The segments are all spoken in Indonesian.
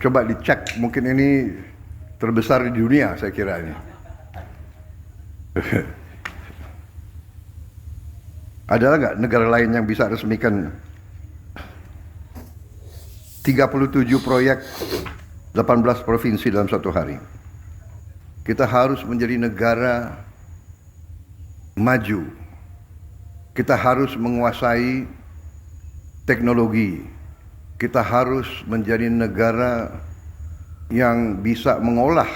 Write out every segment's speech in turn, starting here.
Coba dicek, mungkin ini terbesar di dunia saya kira ini. Ada nggak negara lain yang bisa resmikan 37 proyek 18 provinsi dalam satu hari? Kita harus menjadi negara maju. Kita harus menguasai teknologi. Kita harus menjadi negara yang bisa mengolah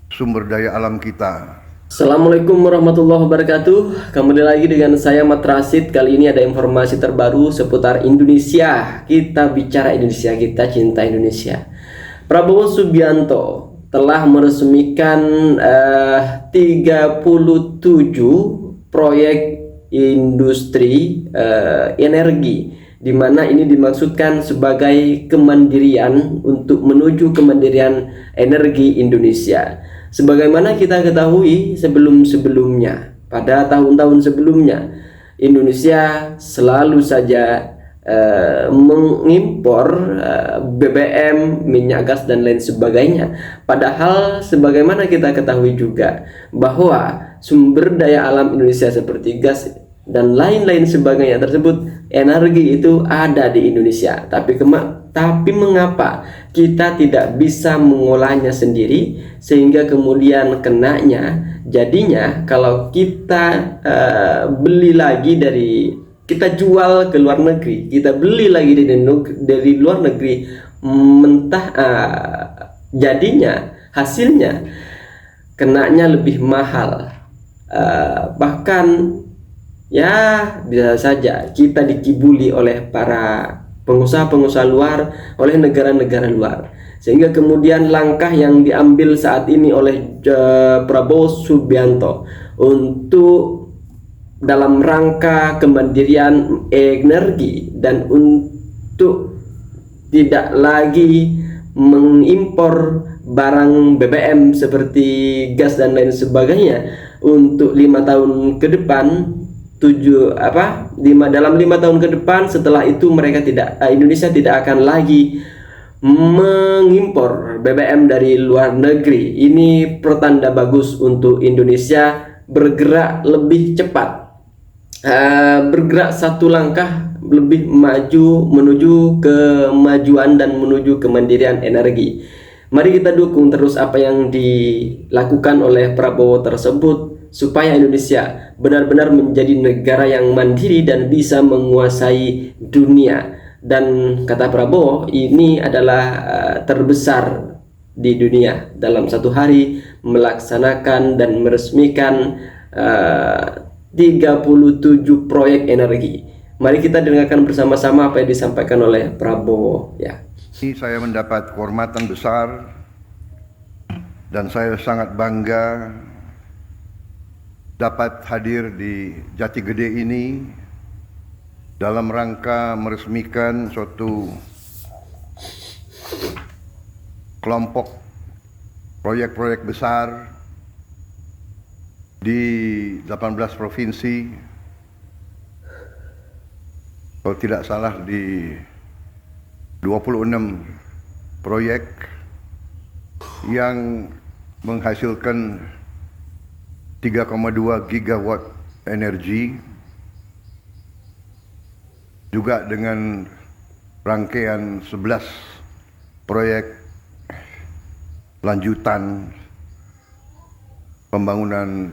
sumber daya alam kita. Assalamualaikum warahmatullahi wabarakatuh. Kembali lagi dengan saya Mat Rasid. Kali ini ada informasi terbaru seputar Indonesia. Kita bicara Indonesia, kita cinta Indonesia. Prabowo Subianto telah meresmikan 37 proyek industri energi, di mana ini dimaksudkan sebagai kemandirian untuk menuju kemandirian energi Indonesia. Sebagaimana kita ketahui sebelum-sebelumnya, pada tahun-tahun sebelumnya, Indonesia selalu saja mengimpor BBM, minyak gas dan lain sebagainya. Padahal sebagaimana kita ketahui juga bahwa sumber daya alam Indonesia seperti gas dan lain-lain sebagainya tersebut, energi itu ada di Indonesia. Tapi mengapa kita tidak bisa mengolahnya sendiri sehingga kemudian jadinya kalau kita beli lagi kita jual ke luar negeri, kita beli lagi dari luar negeri, jadinya hasilnya kenanya lebih mahal. Bahkan ya bisa saja kita dikibuli oleh para pengusaha-pengusaha luar, oleh negara-negara luar, sehingga kemudian langkah yang diambil saat ini oleh Prabowo Subianto untuk dalam rangka kemandirian energi dan untuk tidak lagi mengimpor barang BBM seperti gas dan lain sebagainya untuk 5 tahun ke depan. Dalam 5 tahun ke depan, setelah itu Indonesia tidak akan lagi mengimpor BBM dari luar negeri. Ini pertanda bagus untuk Indonesia bergerak lebih cepat, bergerak satu langkah lebih maju menuju kemajuan dan menuju kemandirian energi. Mari kita dukung terus apa yang dilakukan oleh Prabowo tersebut, supaya Indonesia benar-benar menjadi negara yang mandiri dan bisa menguasai dunia. Dan kata Prabowo, ini adalah terbesar di dunia dalam satu hari melaksanakan dan meresmikan 37 proyek energi. Mari kita dengarkan bersama-sama apa yang disampaikan oleh Prabowo ya. Ini saya mendapat kehormatan besar dan saya sangat bangga dapat hadir di Jati Gede ini dalam rangka meresmikan suatu kelompok proyek-proyek besar di 18 provinsi, kalau tidak salah di 26 proyek yang menghasilkan 3,2 gigawatt energi, juga dengan rangkaian 11 proyek lanjutan pembangunan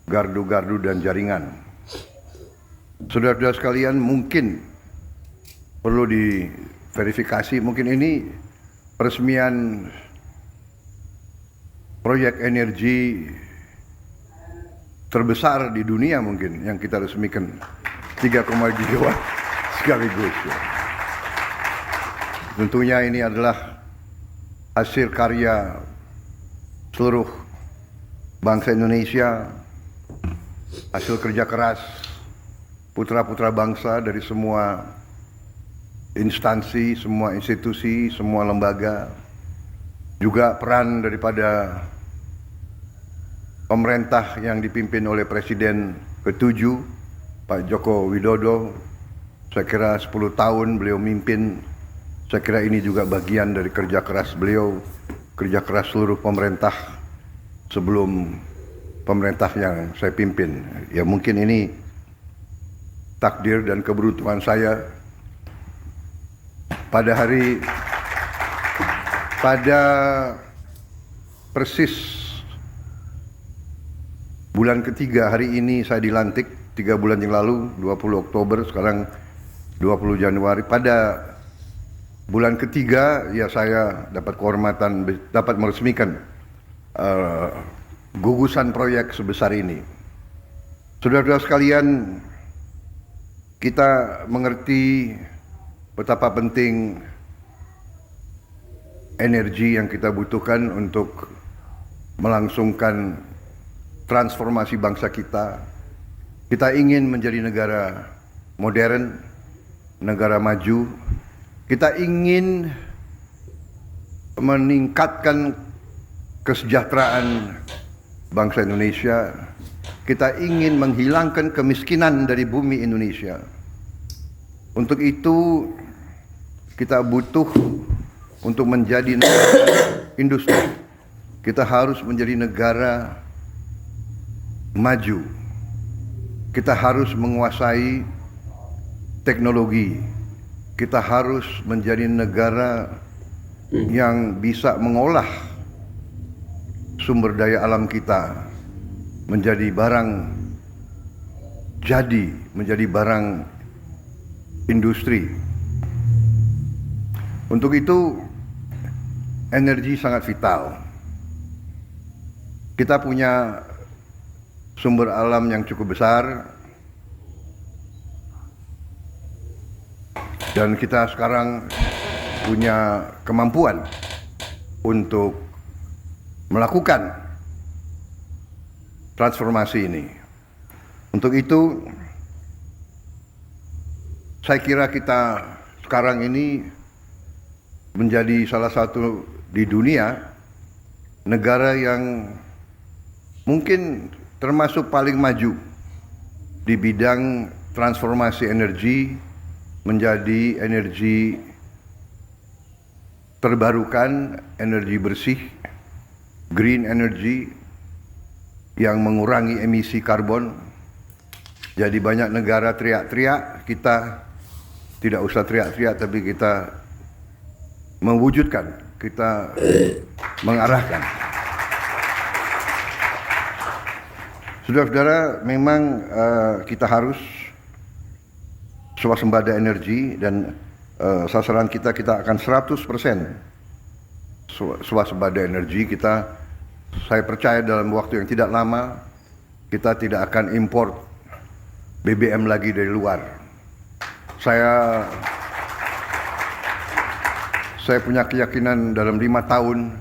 gardu-gardu dan jaringan. Saudara-saudara sekalian, mungkin perlu diverifikasi, mungkin ini peresmian proyek energi terbesar di dunia mungkin yang kita resmikan 3, gigawatt sekaligus. Tentunya ini adalah hasil karya seluruh bangsa Indonesia, hasil kerja keras putra-putra bangsa dari semua instansi, semua institusi, semua lembaga, juga peran daripada pemerintah yang dipimpin oleh Presiden ke-7 Pak Joko Widodo. Saya kira 10 tahun beliau mimpin Saya kira ini juga bagian dari kerja keras beliau, kerja keras seluruh pemerintah sebelum pemerintah yang saya pimpin. Ya mungkin ini takdir dan keberuntungan saya pada persis bulan ketiga hari ini saya dilantik 3 bulan yang lalu 20 Oktober, sekarang 20 Januari. Pada bulan ketiga ya saya dapat kehormatan dapat meresmikan gugusan proyek sebesar ini. Saudara-saudara sekalian, kita mengerti betapa penting energi yang kita butuhkan untuk melangsungkan transformasi bangsa kita. Kita ingin menjadi negara modern, negara maju. Kita ingin meningkatkan kesejahteraan bangsa Indonesia. Kita ingin menghilangkan kemiskinan dari bumi Indonesia. Untuk itu kita butuh untuk menjadi negara industri. Kita harus menjadi negara maju. Kita harus menguasai teknologi. Kita harus menjadi negara yang bisa mengolah sumber daya alam kita menjadi barang jadi, menjadi barang industri. Untuk itu energi sangat vital. Kita punya sumber alam yang cukup besar, dan kita sekarang punya kemampuan untuk melakukan transformasi ini. Untuk itu saya kira kita sekarang ini menjadi salah satu di dunia negara yang mungkin termasuk paling maju di bidang transformasi energi menjadi energi terbarukan, energi bersih, green energy yang mengurangi emisi karbon. Jadi banyak negara teriak-teriak, kita tidak usah teriak-teriak, tapi kita mewujudkan, kita mengarahkan. Saudara-saudara, memang kita harus swasembada energi, dan sasaran kita akan 100% swasembada energi. Saya percaya dalam waktu yang tidak lama kita tidak akan import BBM lagi dari luar. Saya punya keyakinan dalam 5 tahun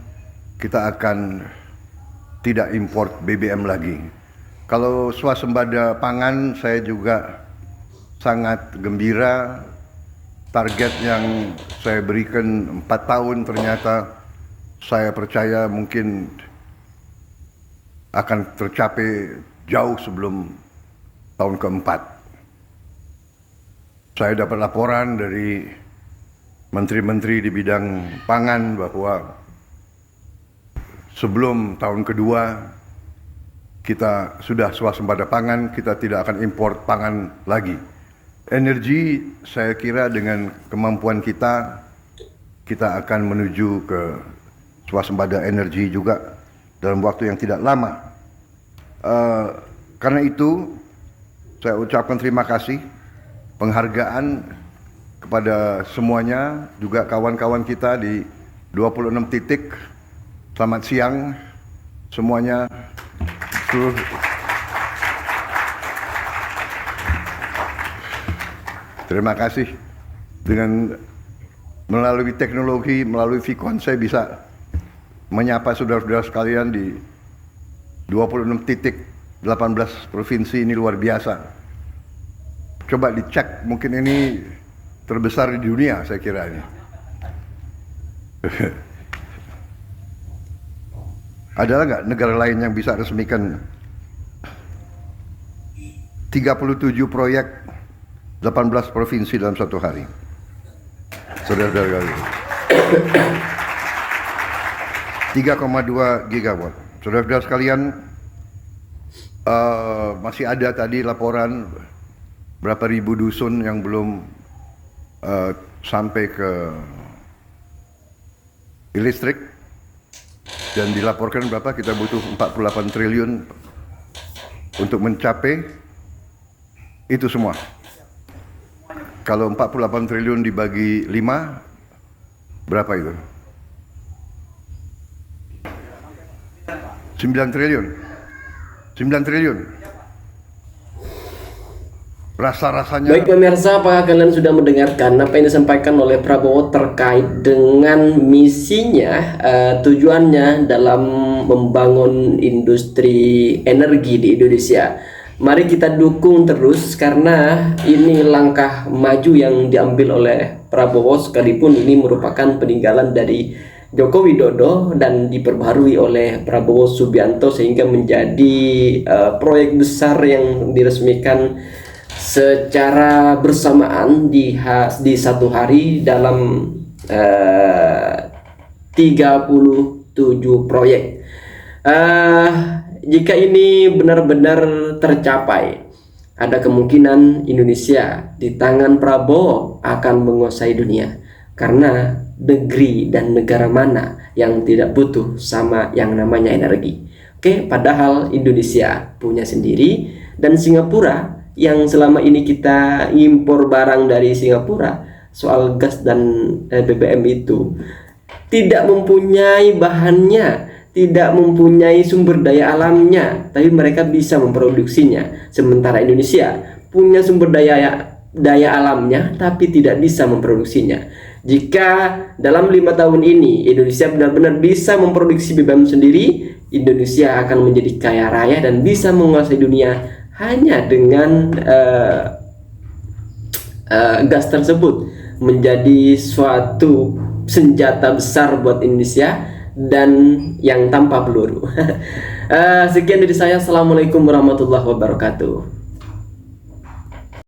kita akan tidak import BBM lagi. Kalau swasembada pangan, saya juga sangat gembira. Target yang saya berikan 4 tahun ternyata saya percaya mungkin akan tercapai jauh sebelum tahun keempat. Saya dapat laporan dari menteri-menteri di bidang pangan bahwa sebelum tahun kedua kita sudah swasembada pangan, kita tidak akan import pangan lagi. Energi, saya kira dengan kemampuan kita akan menuju ke swasembada energi juga dalam waktu yang tidak lama. Karena itu saya ucapkan terima kasih, penghargaan kepada semuanya, juga kawan-kawan kita di 26 titik. Selamat siang semuanya. Terima kasih. Dengan melalui teknologi, melalui Vicon, saya bisa menyapa saudara-saudara sekalian di 26 titik 18 provinsi. Ini luar biasa. Coba dicek, mungkin ini terbesar di dunia, saya kira ini. Adalah nggak negara lain yang bisa resmikan 37 proyek 18 provinsi dalam satu hari? saudara-saudara kalian. 3,2 gigawatt. Saudara-saudara sekalian, masih ada tadi laporan berapa ribu dusun yang belum sampai ke listrik, dan dilaporkan berapa kita butuh 48 triliun untuk mencapai itu semua. Kalau 48 triliun dibagi 5, berapa itu? 9 triliun. 9 triliun. Rasa-rasanya. Baik pemirsa, apakah kalian sudah mendengarkan apa yang disampaikan oleh Prabowo terkait dengan misinya, tujuannya dalam membangun industri energi di Indonesia? Mari kita dukung terus, karena ini langkah maju yang diambil oleh Prabowo, sekalipun ini merupakan peninggalan dari Joko Widodo dan diperbarui oleh Prabowo Subianto, sehingga menjadi proyek besar yang diresmikan secara bersamaan di satu hari dalam 37 proyek. Jika ini benar-benar tercapai, ada kemungkinan Indonesia di tangan Prabowo akan menguasai dunia, karena negeri dan negara mana yang tidak butuh sama yang namanya energi. Oke, padahal Indonesia punya sendiri, dan Singapura yang selama ini kita impor barang dari Singapura soal gas dan BBM itu tidak mempunyai bahannya, tidak mempunyai sumber daya alamnya, tapi mereka bisa memproduksinya. Sementara Indonesia punya sumber daya alamnya, tapi tidak bisa memproduksinya. Jika dalam 5 tahun ini Indonesia benar-benar bisa memproduksi BBM sendiri, Indonesia akan menjadi kaya raya dan bisa menguasai dunia hanya dengan gas tersebut, menjadi suatu senjata besar buat Indonesia dan yang tanpa peluru. Sekian dari saya. Assalamualaikum warahmatullahi wabarakatuh.